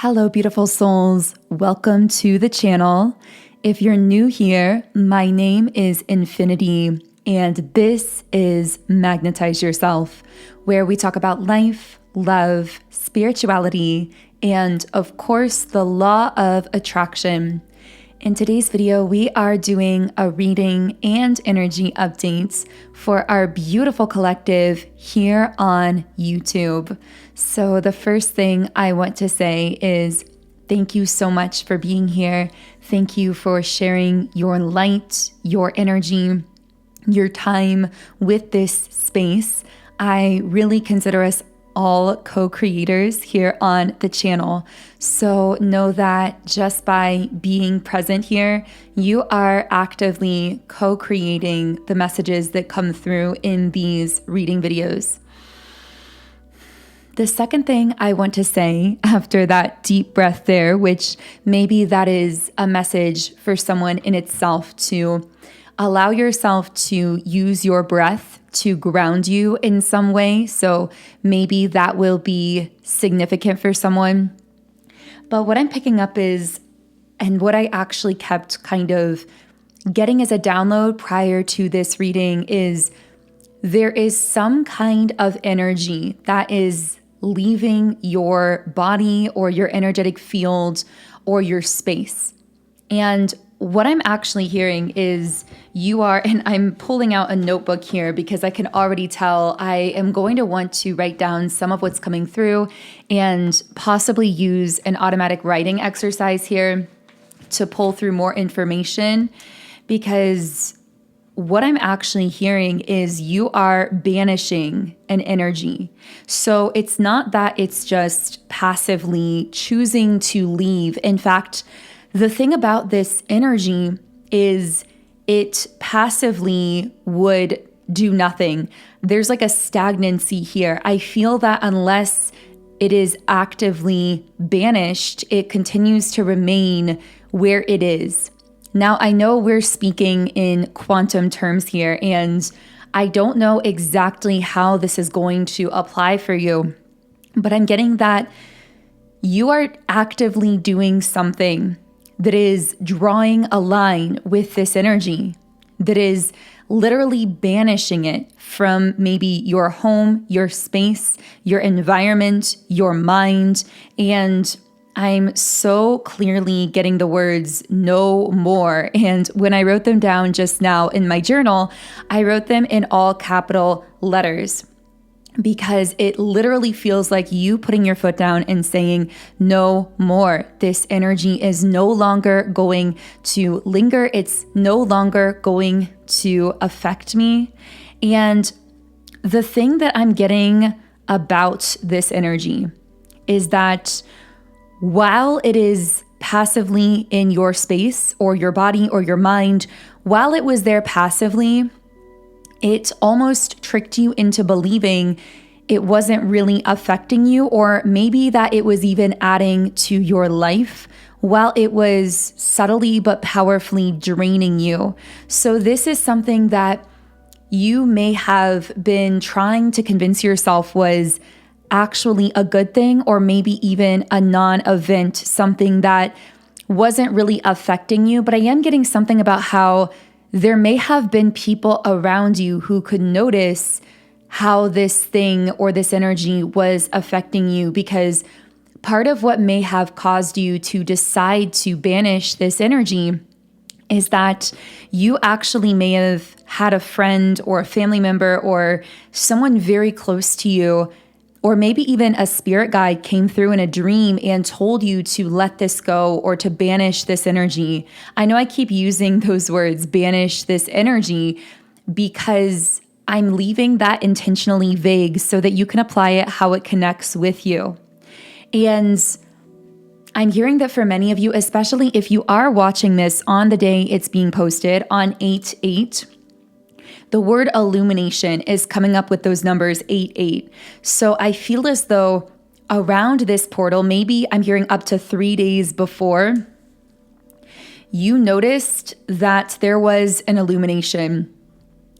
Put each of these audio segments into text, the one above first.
Hello, beautiful souls. Welcome to the channel. If you're new here, my name is Infinity, and this is Magnetize Yourself, where we talk about life, love, spirituality, and of course, the law of attraction. In today's video, we are doing a reading and energy updates for our beautiful collective here on YouTube. So the first thing I want to say is thank you so much for being here. Thank you for sharing your light, your energy, your time with this space. I really consider us all co-creators here on the channel. So know that just by being present here, you are actively co-creating the messages that come through in these reading videos. The second thing I want to say after that deep breath there, which maybe that is a message for someone in itself, to allow yourself to use your breath to ground you in some way. So maybe that will be significant for someone. But what I'm picking up is, and what I actually kept kind of getting as a download prior to this reading, is there is some kind of energy that is leaving your body or your energetic field or your space. And what I'm actually hearing is you are, and I'm pulling out a notebook here because I can already tell I am going to want to write down some of what's coming through and possibly use an automatic writing exercise here to pull through more information, because what I'm actually hearing is you are banishing an energy. So it's not that it's just passively choosing to leave. In fact, the thing about this energy is it passively would do nothing. There's like a stagnancy here. I feel that unless it is actively banished, it continues to remain where it is. Now, I know we're speaking in quantum terms here, and I don't know exactly how this is going to apply for you, but I'm getting that you are actively doing something that is drawing a line with this energy, that is literally banishing it from maybe your home, your space, your environment, your mind. And I'm so clearly getting the words no more. And when I wrote them down just now in my journal, I wrote them in all capital letters, because it literally feels like you putting your foot down and saying, no more. This energy is no longer going to linger. It's no longer going to affect me. And the thing that I'm getting about this energy is that while it is passively in your space or your body or your mind, while it was there passively, it almost tricked you into believing it wasn't really affecting you, or maybe that it was even adding to your life while it was subtly but powerfully draining you. So this is something that you may have been trying to convince yourself was actually a good thing, or maybe even a non-event, something that wasn't really affecting you. But I am getting something about how there may have been people around you who could notice how this thing or this energy was affecting you, because part of what may have caused you to decide to banish this energy is that you actually may have had a friend or a family member or someone very close to you, or maybe even a spirit guide came through in a dream and told you to let this go or to banish this energy. I know I keep using those words, banish this energy, because I'm leaving that intentionally vague so that you can apply it how it connects with you. And I'm hearing that for many of you, especially if you are watching this on the day it's being posted on 8/8, the word illumination is coming up with those numbers 8/8. So I feel as though around this portal, maybe I'm hearing up to 3 days before, you noticed that there was an illumination.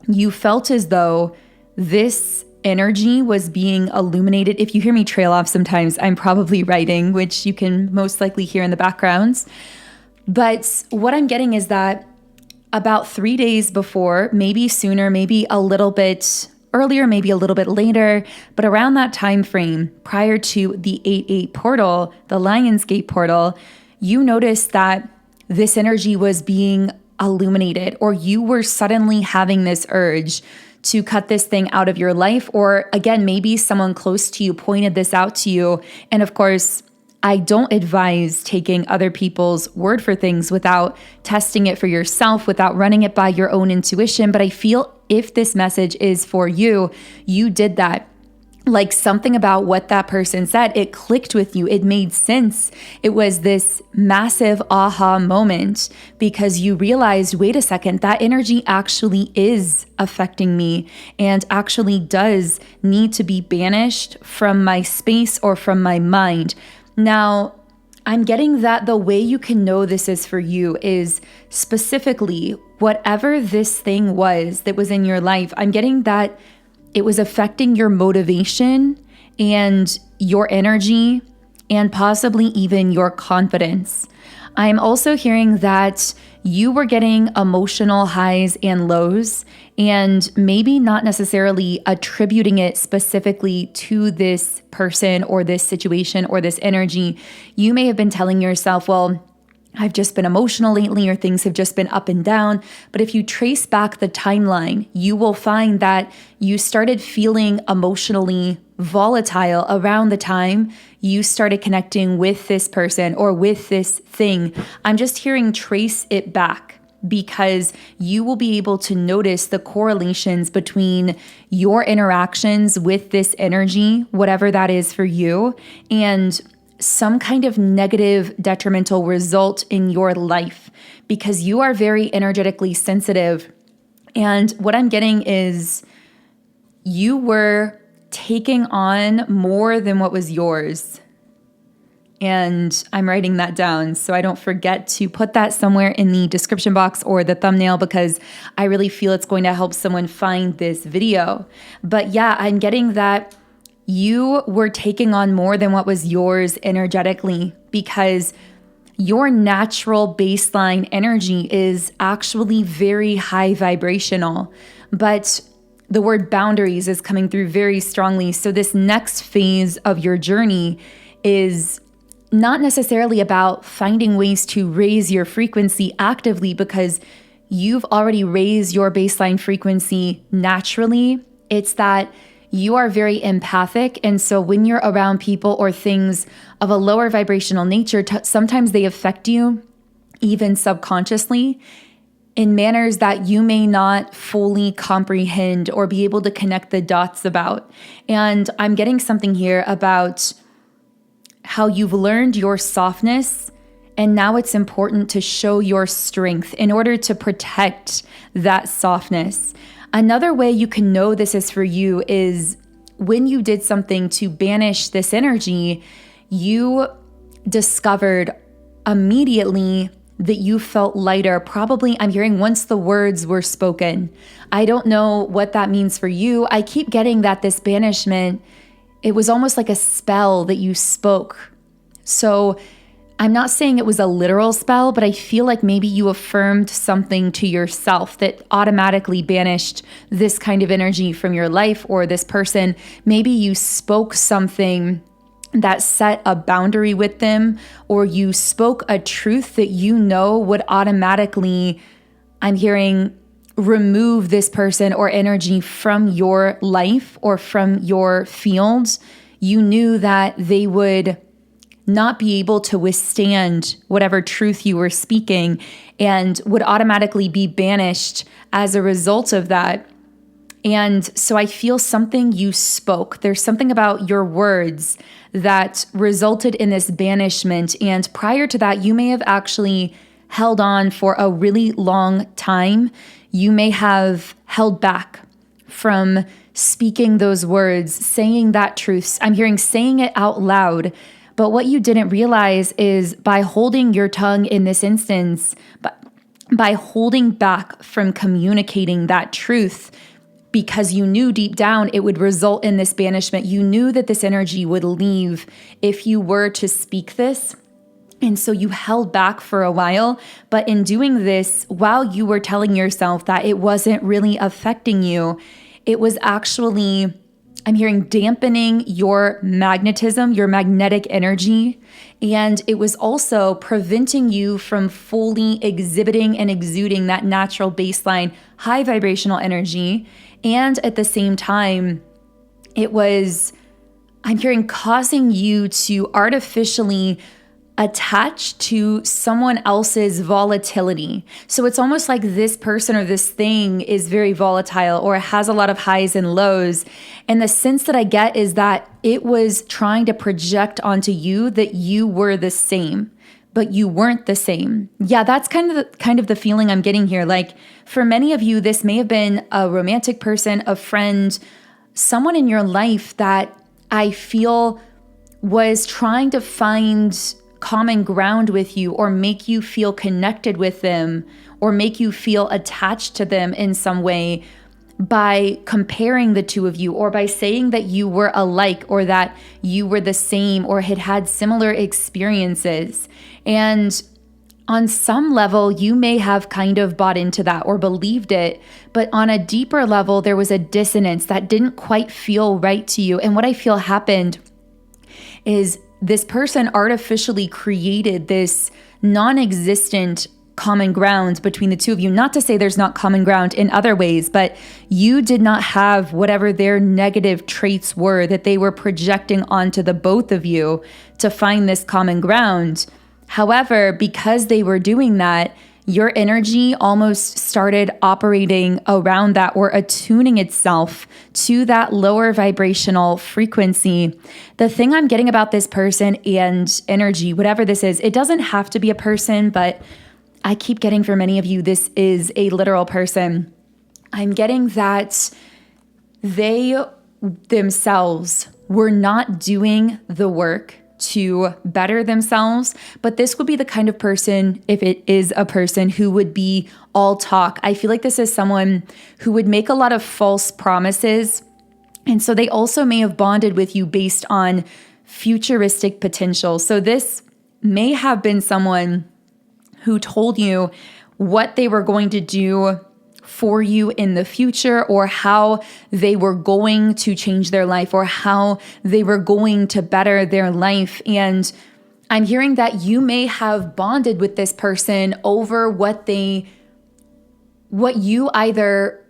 You felt as though this energy was being illuminated. If you hear me trail off sometimes, I'm probably writing, which you can most likely hear in the background. But what I'm getting is that about 3 days before, maybe sooner, maybe a little bit earlier, maybe a little bit later, but around that time frame prior to the 8/8 portal, the Lionsgate portal, you noticed that this energy was being illuminated, or you were suddenly having this urge to cut this thing out of your life. Or again, maybe someone close to you pointed this out to you. And of course, I don't advise taking other people's word for things without testing it for yourself, without running it by your own intuition. But I feel if this message is for you, you did that. Like something about what that person said, it clicked with you. It made sense. It was this massive aha moment because you realized, wait a second, that energy actually is affecting me and actually does need to be banished from my space or from my mind. Now, I'm getting that the way you can know this is for you is specifically whatever this thing was that was in your life. I'm getting that it was affecting your motivation and your energy and possibly even your confidence. I'm also hearing that you were getting emotional highs and lows and maybe not necessarily attributing it specifically to this person or this situation or this energy. You may have been telling yourself, well, I've just been emotional lately, or things have just been up and down. But if you trace back the timeline, you will find that you started feeling emotionally volatile around the time you started connecting with this person or with this thing. I'm just hearing trace it back because you will be able to notice the correlations between your interactions with this energy, whatever that is for you, and some kind of negative, detrimental result in your life because you are very energetically sensitive. And what I'm getting is you were taking on more than what was yours. And I'm writing that down so I don't forget to put that somewhere in the description box or the thumbnail because I really feel it's going to help someone find this video. But yeah, I'm getting that you were taking on more than what was yours energetically because your natural baseline energy is actually very high vibrational, but the word boundaries is coming through very strongly. So this next phase of your journey is not necessarily about finding ways to raise your frequency actively because you've already raised your baseline frequency naturally. It's that you are very empathic. And so when you're around people or things of a lower vibrational nature, sometimes they affect you even subconsciously in manners that you may not fully comprehend or be able to connect the dots about. And I'm getting something here about how you've learned your softness, and now it's important to show your strength in order to protect that softness. Another way you can know this is for you is when you did something to banish this energy, you discovered immediately that you felt lighter. Probably, I'm hearing once the words were spoken. I don't know what that means for you. I keep getting that this banishment, it was almost like a spell that you spoke. So I'm not saying it was a literal spell, but I feel like maybe you affirmed something to yourself that automatically banished this kind of energy from your life or this person. Maybe you spoke something that set a boundary with them, or you spoke a truth that you know would automatically, I'm hearing, remove this person or energy from your life or from your field. You knew that they would not be able to withstand whatever truth you were speaking and would automatically be banished as a result of that. And so I feel something you spoke. There's something about your words that resulted in this banishment. And prior to that, you may have actually held on for a really long time. You may have held back from speaking those words, saying that truth. I'm hearing saying it out loud. But what you didn't realize is by holding your tongue in this instance, by holding back from communicating that truth, because you knew deep down it would result in this banishment. You knew that this energy would leave if you were to speak this. And so you held back for a while. But in doing this, while you were telling yourself that it wasn't really affecting you, it was actually, I'm hearing, dampening your magnetism, your magnetic energy. And it was also preventing you from fully exhibiting and exuding that natural baseline high vibrational energy. And at the same time, it was, I'm hearing, causing you to artificially attach to someone else's volatility. So it's almost like this person or this thing is very volatile or has a lot of highs and lows. And the sense that I get is that it was trying to project onto you that you were the same, but you weren't the same. Yeah, that's kind of the feeling I'm getting here. Like, for many of you, this may have been a romantic person, a friend, someone in your life that I feel was trying to find common ground with you or make you feel connected with them or make you feel attached to them in some way by comparing the two of you or by saying that you were alike or that you were the same or had had similar experiences. And on some level, you may have kind of bought into that or believed it, but on a deeper level, there was a dissonance that didn't quite feel right to you. And what I feel happened is this person artificially created this non-existent common ground between the two of you. Not to say there's not common ground in other ways, but you did not have whatever their negative traits were that they were projecting onto the both of you to find this common ground. However, because they were doing that, your energy almost started operating around that or attuning itself to that lower vibrational frequency. The thing I'm getting about this person and energy, whatever this is, it doesn't have to be a person, but I keep getting for many of you, this is a literal person. I'm getting that they themselves were not doing the work to better themselves, but this would be the kind of person, if it is a person, who would be all talk. I feel like this is someone who would make a lot of false promises. And so they also may have bonded with you based on futuristic potential. So this may have been someone who told you what they were going to do for you in the future, or how they were going to change their life, or how they were going to better their life. And I'm hearing that you may have bonded with this person over what you either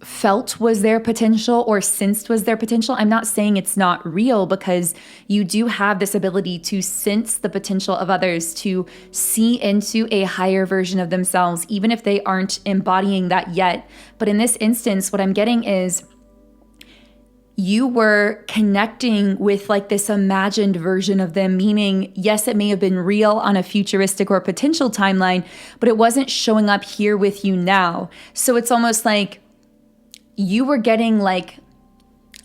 felt was their potential or sensed was their potential. I'm not saying it's not real, because you do have this ability to sense the potential of others, to see into a higher version of themselves, even if they aren't embodying that yet. But in this instance, what I'm getting is you were connecting with like this imagined version of them, meaning, yes, it may have been real on a futuristic or potential timeline, but it wasn't showing up here with you now. So it's almost like you were getting like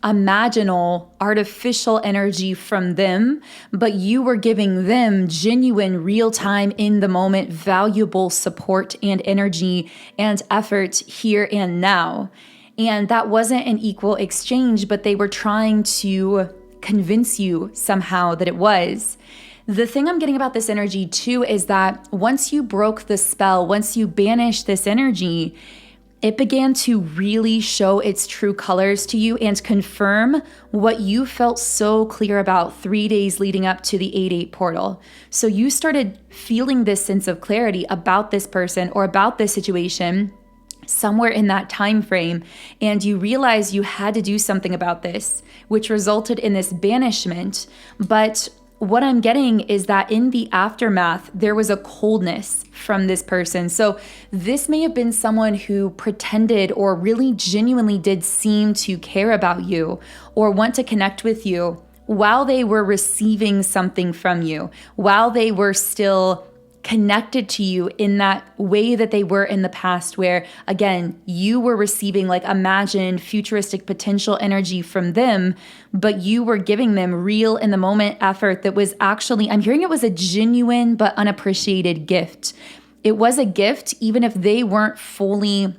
imaginal, artificial energy from them, but you were giving them genuine, real-time, in the moment, valuable support and energy and effort here and now. And that wasn't an equal exchange, but they were trying to convince you somehow that it was. The thing I'm getting about this energy too is that once you broke the spell, once you banished this energy, it began to really show its true colors to you and confirm what you felt so clear about 3 days leading up to the 8/8 portal. So you started feeling this sense of clarity about this person or about this situation somewhere in that time frame, and you realized you had to do something about this, which resulted in this banishment. But what I'm getting is that in the aftermath, there was a coldness from this person. So this may have been someone who pretended or really genuinely did seem to care about you or want to connect with you while they were receiving something from you, while they were still connected to you in that way that they were in the past, where again, you were receiving like imagined futuristic potential energy from them, but you were giving them real in the moment effort that was actually, I'm hearing it was a genuine but unappreciated gift. It was a gift, even if they weren't fully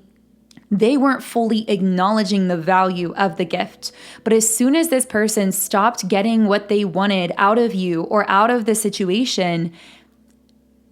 They weren't fully acknowledging the value of the gift. But as soon as this person stopped getting what they wanted out of you or out of the situation,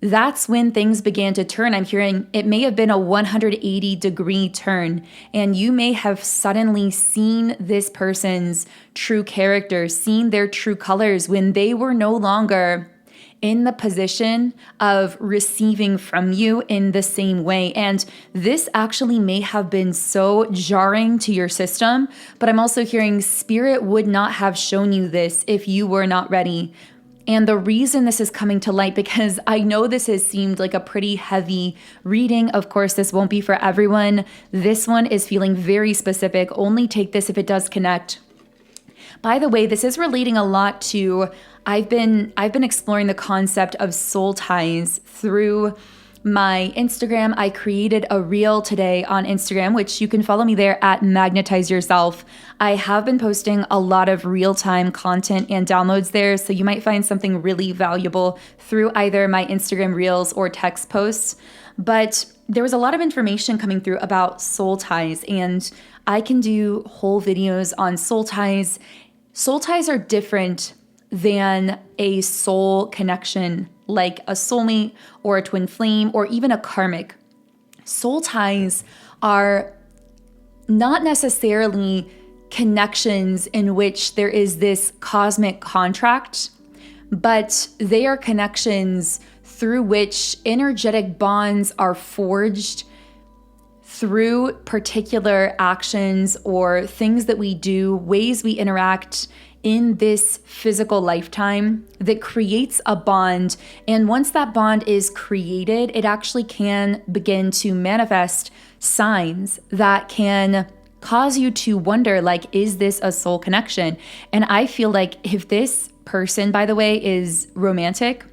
that's when things began to turn. I'm hearing it may have been a 180-degree turn, and you may have suddenly seen this person's true character, seen their true colors when they were no longer in the position of receiving from you in the same way. And this actually may have been so jarring to your system, but I'm also hearing spirit would not have shown you this if you were not ready. And the reason this is coming to light, because I know this has seemed like a pretty heavy reading. Of course, this won't be for everyone. This one is feeling very specific. Only take this if it does connect. By the way, this is relating a lot to, I've been exploring the concept of soul ties through my Instagram. I created a reel today on Instagram, which you can follow me there at Magnetize Yourself. I have been posting a lot of real-time content and downloads there, so you might find something really valuable through either my Instagram reels or text posts. But there was a lot of information coming through about soul ties, and I can do whole videos on soul ties. Soul ties are different than a soul connection, like a soulmate or a twin flame or even a karmic. Soul ties are not necessarily connections in which there is this cosmic contract, but they are connections through which energetic bonds are forged through particular actions or things that we do, ways we interact in this physical lifetime that creates a bond. And once that bond is created, it actually can begin to manifest signs that can cause you to wonder, like, is this a soul connection? And I feel like if this person, by the way, is romantic,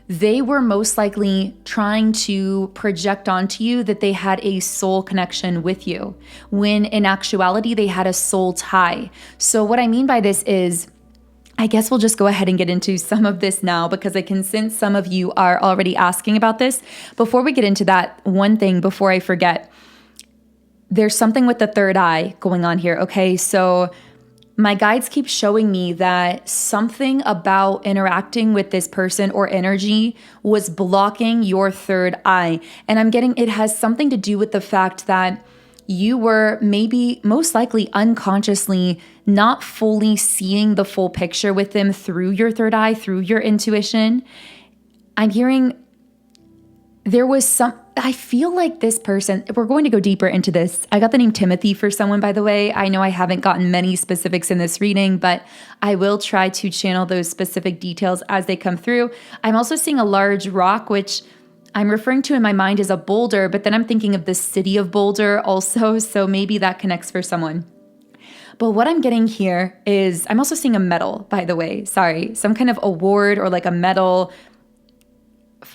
they were most likely trying to project onto you that they had a soul connection with you, when in actuality, they had a soul tie. So what I mean by this is, I guess we'll just go ahead and get into some of this now, because I can sense some of you are already asking about this. Before we get into that, one thing before I forget, there's something with the third eye going on here, okay? So my guides keep showing me that something about interacting with this person or energy was blocking your third eye. And I'm getting it has something to do with the fact that you were maybe most likely unconsciously not fully seeing the full picture with them through your third eye, through your intuition. I'm hearing there was I feel like this person, we're going to go deeper into this. I got the name Timothy for someone, by the way. I know I haven't gotten many specifics in this reading, but I will try to channel those specific details as they come through. I'm also seeing a large rock, which I'm referring to in my mind as a boulder, but then I'm thinking of the city of Boulder also, so maybe that connects for someone. But what I'm getting here is, I'm also seeing a medal, by the way. Sorry, some kind of award or like a medal,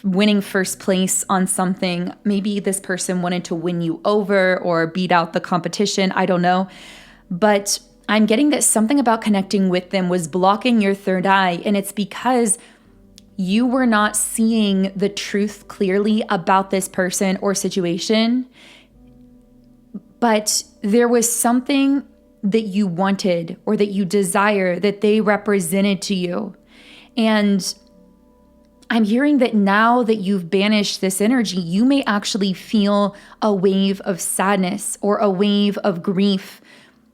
winning first place on something. Maybe this person wanted to win you over or beat out the competition. I don't know. But I'm getting that something about connecting with them was blocking your third eye. And it's because you were not seeing the truth clearly about this person or situation. But there was something that you wanted or that you desire that they represented to you. And I'm hearing that now that you've banished this energy, you may actually feel a wave of sadness or a wave of grief.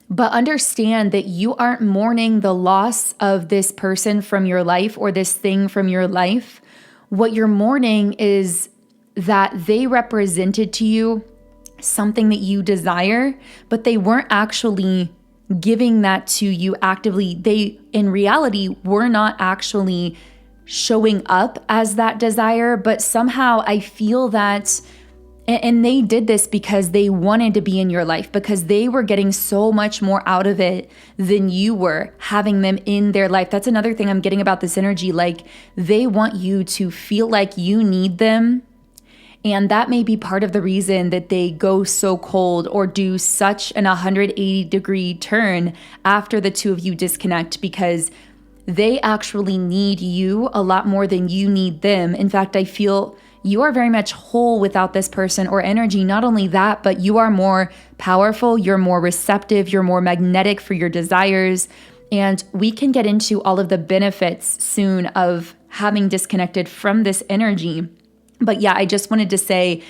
But understand that you aren't mourning the loss of this person from your life or this thing from your life. What you're mourning is that they represented to you something that you desire, but they weren't actually giving that to you actively. They, in reality, were not actually showing up as that desire, but somehow I feel that, and they did this because they wanted to be in your life, because they were getting so much more out of it than you were having them in their life. That's another thing I'm getting about this energy. Like, they want you to feel like you need them. And that may be part of the reason that they go so cold or do such an 180-degree turn after the two of you disconnect, because they actually need you a lot more than you need them. In fact, I feel you are very much whole without this person or energy. Not only that, but you are more powerful, you're more receptive, you're more magnetic for your desires. And we can get into all of the benefits soon of having disconnected from this energy. But yeah, I just wanted to say,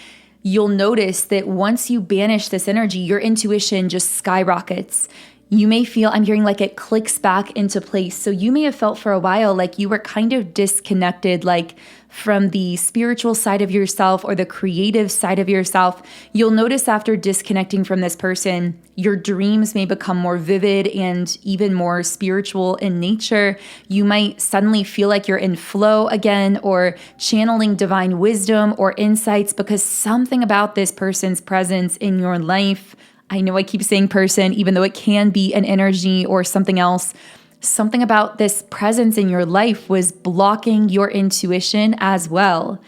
you'll notice that once you banish this energy, your intuition just skyrockets. You may feel, I'm hearing like it clicks back into place. So you may have felt for a while like you were kind of disconnected, like from the spiritual side of yourself or the creative side of yourself. You'll notice after disconnecting from this person, your dreams may become more vivid and even more spiritual in nature. You might suddenly feel like you're in flow again or channeling divine wisdom or insights because something about this person's presence in your life. I know I keep saying person, even though it can be an energy or something else. Something about this presence in your life was blocking your intuition as well.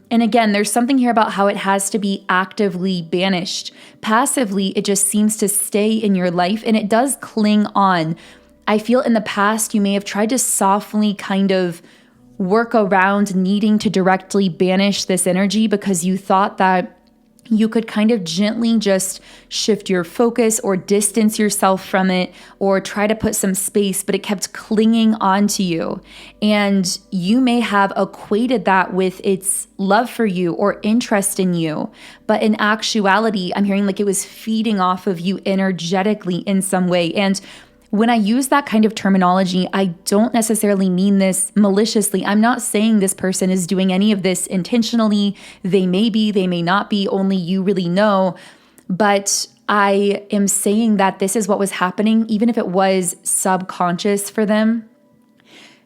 And again, there's something here about how it has to be actively banished. Passively, it just seems to stay in your life and it does cling on. I feel in the past, you may have tried to softly kind of work around needing to directly banish this energy because you thought that you could kind of gently just shift your focus or distance yourself from it or try to put some space, but it kept clinging onto you. And you may have equated that with its love for you or interest in you. But in actuality, I'm hearing like it was feeding off of you energetically in some way. And when I use that kind of terminology, I don't necessarily mean this maliciously. I'm not saying this person is doing any of this intentionally. They may be, they may not be, only you really know. But I am saying that this is what was happening, even if it was subconscious for them.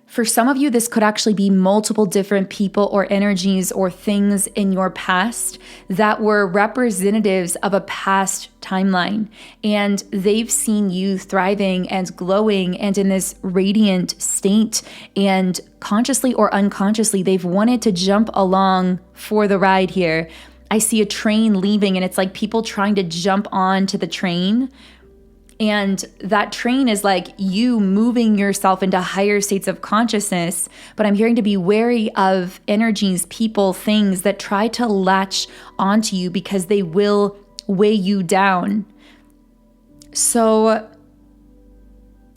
For some of you, this could actually be multiple different people or energies or things in your past that were representatives of a past timeline. And they've seen you thriving and glowing and in this radiant state. And consciously or unconsciously, they've wanted to jump along for the ride here. I see a train leaving and it's like people trying to jump on to the train. And that train is like you moving yourself into higher states of consciousness. But I'm hearing to be wary of energies, people, things that try to latch onto you because they will weigh you down. So,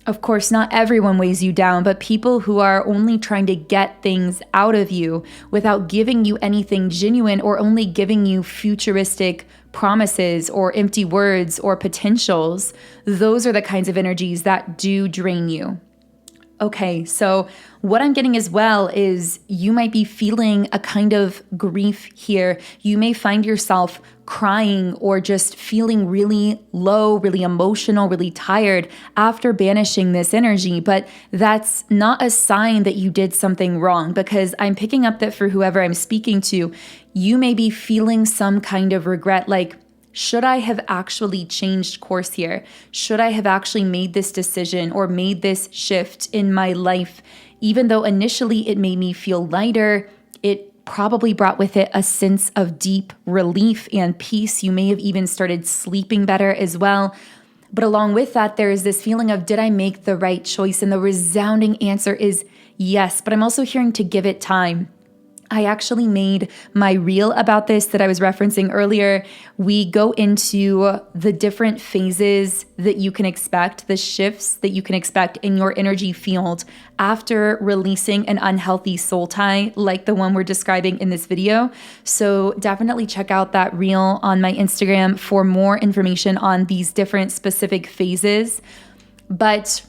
of course, not everyone weighs you down, but people who are only trying to get things out of you without giving you anything genuine or only giving you futuristic promises or empty words or potentials, those are the kinds of energies that do drain you. Okay, so what I'm getting as well is you might be feeling a kind of grief here. You may find yourself crying or just feeling really low, really emotional, really tired after banishing this energy. But that's not a sign that you did something wrong, because I'm picking up that for whoever I'm speaking to, you may be feeling some kind of regret, like, should I have actually changed course here? Should I have actually made this decision or made this shift in my life? Even though initially it made me feel lighter, it probably brought with it a sense of deep relief and peace. You may have even started sleeping better as well. But along with that, there is this feeling of, did I make the right choice? And the resounding answer is yes, but I'm also hearing to give it time. I actually made my reel about this that I was referencing earlier. We go into the different phases that you can expect, the shifts that you can expect in your energy field after releasing an unhealthy soul tie like the one we're describing in this video. So definitely check out that reel on my Instagram for more information on these different specific phases. But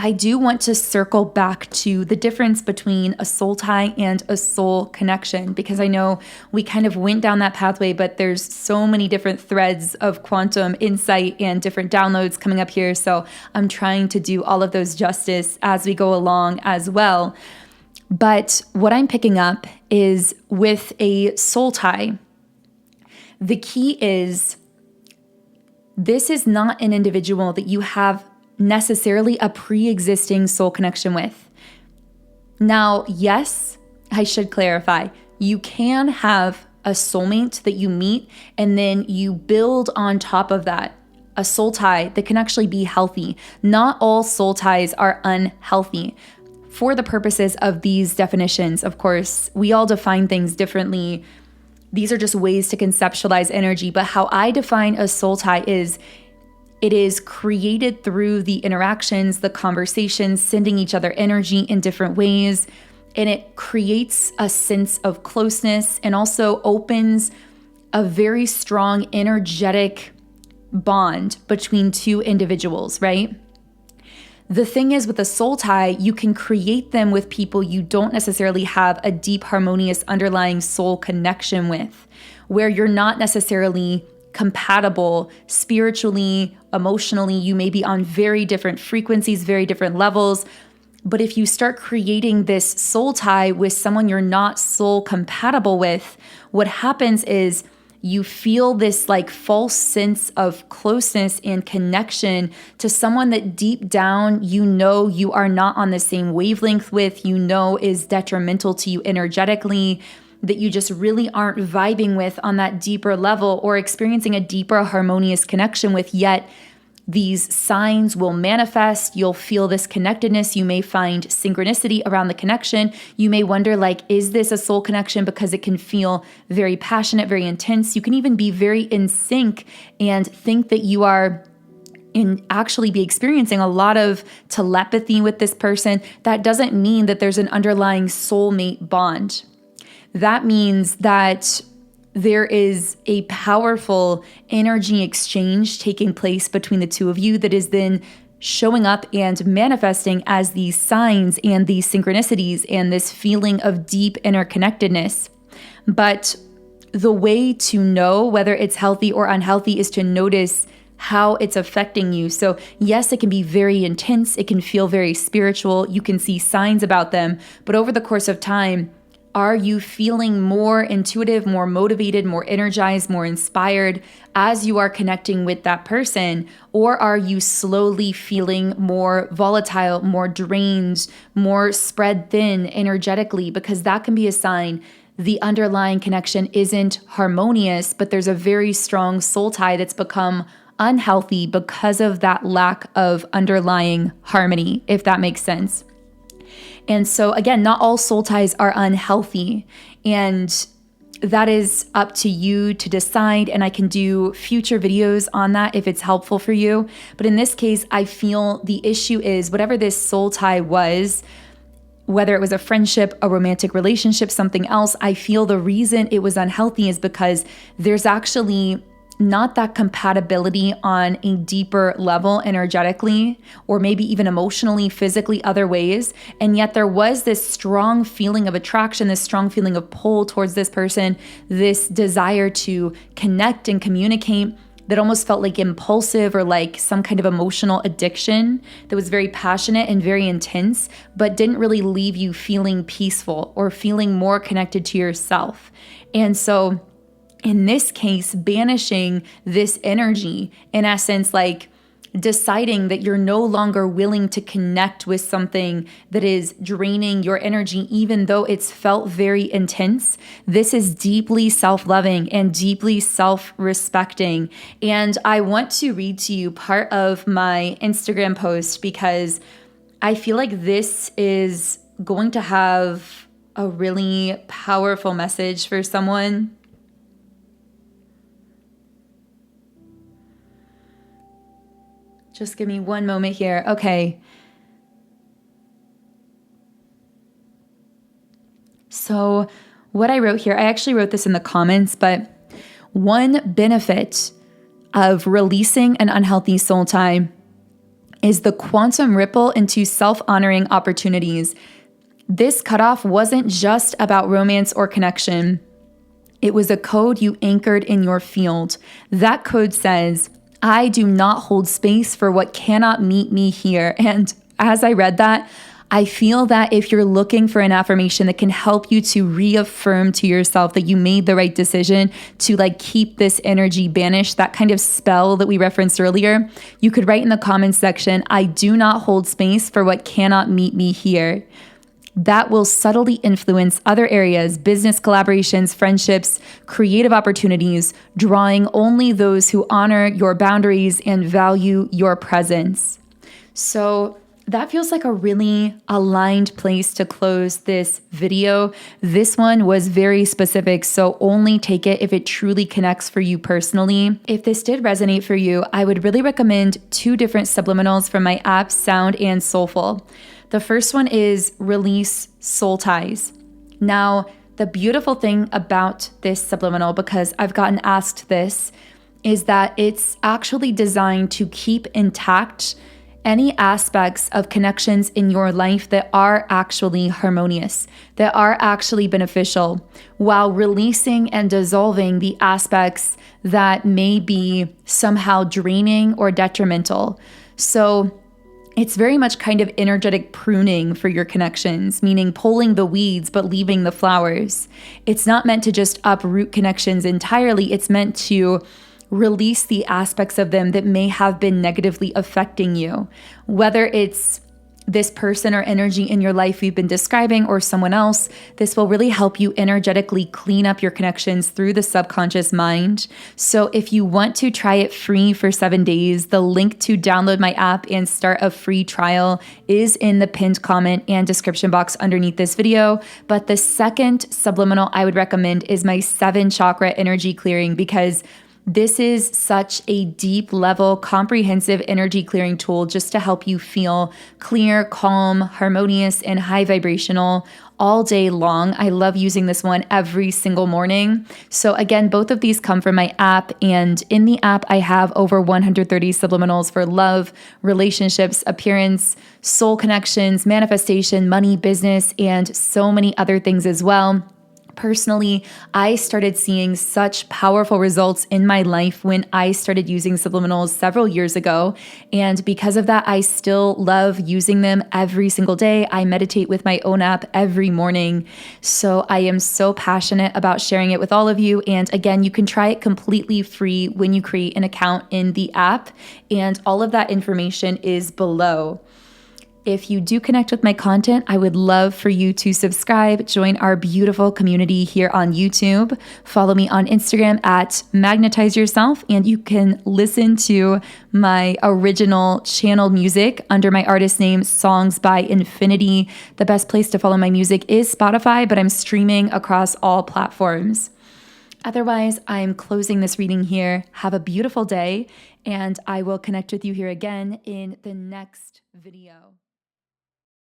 I do want to circle back to the difference between a soul tie and a soul connection, because I know we kind of went down that pathway, but there's so many different threads of quantum insight and different downloads coming up here. So I'm trying to do all of those justice as we go along as well. But what I'm picking up is with a soul tie, the key is this is not an individual that you have necessarily a pre-existing soul connection with. Now, yes, I should clarify, you can have a soulmate that you meet and then you build on top of that a soul tie that can actually be healthy. Not all soul ties are unhealthy. for the purposes of these definitions, of course, we all define things differently. These are just ways to conceptualize energy. But how I define a soul tie is it is created through the interactions, the conversations, sending each other energy in different ways. And it creates a sense of closeness and also opens a very strong energetic bond between two individuals, right? The thing is, with a soul tie, you can create them with people you don't necessarily have a deep, harmonious, underlying soul connection with, where you're not necessarily compatible spiritually, emotionally. You may be on very different frequencies, very different levels. But if you start creating this soul tie with someone you're not soul compatible with, what happens is you feel this like false sense of closeness and connection to someone that deep down you know you are not on the same wavelength with, you know is detrimental to you energetically, that you just really aren't vibing with on that deeper level or experiencing a deeper harmonious connection with, yet these signs will manifest. You'll feel this connectedness. You may find synchronicity around the connection. You may wonder, like, is this a soul connection? Because it can feel very passionate, very intense. You can even be very in sync and think that you are actually be experiencing a lot of telepathy with this person. That doesn't mean that there's an underlying soulmate bond. That means that there is a powerful energy exchange taking place between the two of you that is then showing up and manifesting as these signs and these synchronicities and this feeling of deep interconnectedness. But the way to know whether it's healthy or unhealthy is to notice how it's affecting you. So yes, it can be very intense. It can feel very spiritual. You can see signs about them. But over the course of time, are you feeling more intuitive, more motivated, more energized, more inspired as you are connecting with that person? Or are you slowly feeling more volatile, more drained, more spread thin energetically? Because that can be a sign the underlying connection isn't harmonious, but there's a very strong soul tie that's become unhealthy because of that lack of underlying harmony, if that makes sense. And so again, not all soul ties are unhealthy, and that is up to you to decide. And I can do future videos on that if it's helpful for you. But in this case, I feel the issue is whatever this soul tie was, whether it was a friendship, a romantic relationship, something else, I feel the reason it was unhealthy is because there's actually not that compatibility on a deeper level energetically, or maybe even emotionally, physically, other ways. And yet there was this strong feeling of attraction, this strong feeling of pull towards this person, this desire to connect and communicate that almost felt like impulsive or like some kind of emotional addiction that was very passionate and very intense, but didn't really leave you feeling peaceful or feeling more connected to yourself. And so in this case, banishing this energy, in essence, like deciding that you're no longer willing to connect with something that is draining your energy, even though it's felt very intense. This is deeply self-loving and deeply self-respecting. And I want to read to you part of my Instagram post because I feel like this is going to have a really powerful message for someone. Just give me one moment here. Okay. So what I wrote here, I actually wrote this in the comments, but one benefit of releasing an unhealthy soul tie is the quantum ripple into self-honoring opportunities. This cutoff wasn't just about romance or connection. It was a code you anchored in your field. That code says, I do not hold space for what cannot meet me here. And as I read that, I feel that if you're looking for an affirmation that can help you to reaffirm to yourself that you made the right decision to like keep this energy banished, that kind of spell that we referenced earlier, you could write in the comments section, I do not hold space for what cannot meet me here. That will subtly influence other areas, business collaborations, friendships, creative opportunities, drawing only those who honor your boundaries and value your presence. So that feels like a really aligned place to close this video. This one was very specific, so only take it if it truly connects for you personally. If this did resonate for you, I would really recommend 2 different subliminals from my app, Sound and Soulful. The first one is Release Soul Ties. Now, the beautiful thing about this subliminal, because I've gotten asked this, is that it's actually designed to keep intact any aspects of connections in your life that are actually harmonious, that are actually beneficial, while releasing and dissolving the aspects that may be somehow draining or detrimental. So it's very much kind of energetic pruning for your connections, meaning pulling the weeds but leaving the flowers. It's not meant to just uproot connections entirely. It's meant to release the aspects of them that may have been negatively affecting you, whether it's this person or energy in your life we've been describing or someone else. This will really help you energetically clean up your connections through the subconscious mind. So if you want to try it free for 7 days, the link to download my app and start a free trial is in the pinned comment and description box underneath this video. But the second subliminal I would recommend is my 7 chakra energy clearing, because this is such a deep level, comprehensive energy clearing tool just to help you feel clear, calm, harmonious, and high vibrational all day long. I love using this one every single morning. So again, both of these come from my app, and in the app, I have over 130 subliminals for love, relationships, appearance, soul connections, manifestation, money, business, and so many other things as well. Personally, I started seeing such powerful results in my life when I started using subliminals several years ago. And because of that, I still love using them every single day. I meditate with my own app every morning. So I am so passionate about sharing it with all of you. And again, you can try it completely free when you create an account in the app. And all of that information is below. If you do connect with my content, I would love for you to subscribe, join our beautiful community here on YouTube, follow me on Instagram at Magnetize Yourself, and you can listen to my original channeled music under my artist name, Songs by Infinity. The best place to follow my music is Spotify, but I'm streaming across all platforms. Otherwise, I'm closing this reading here. Have a beautiful day, and I will connect with you here again in the next video.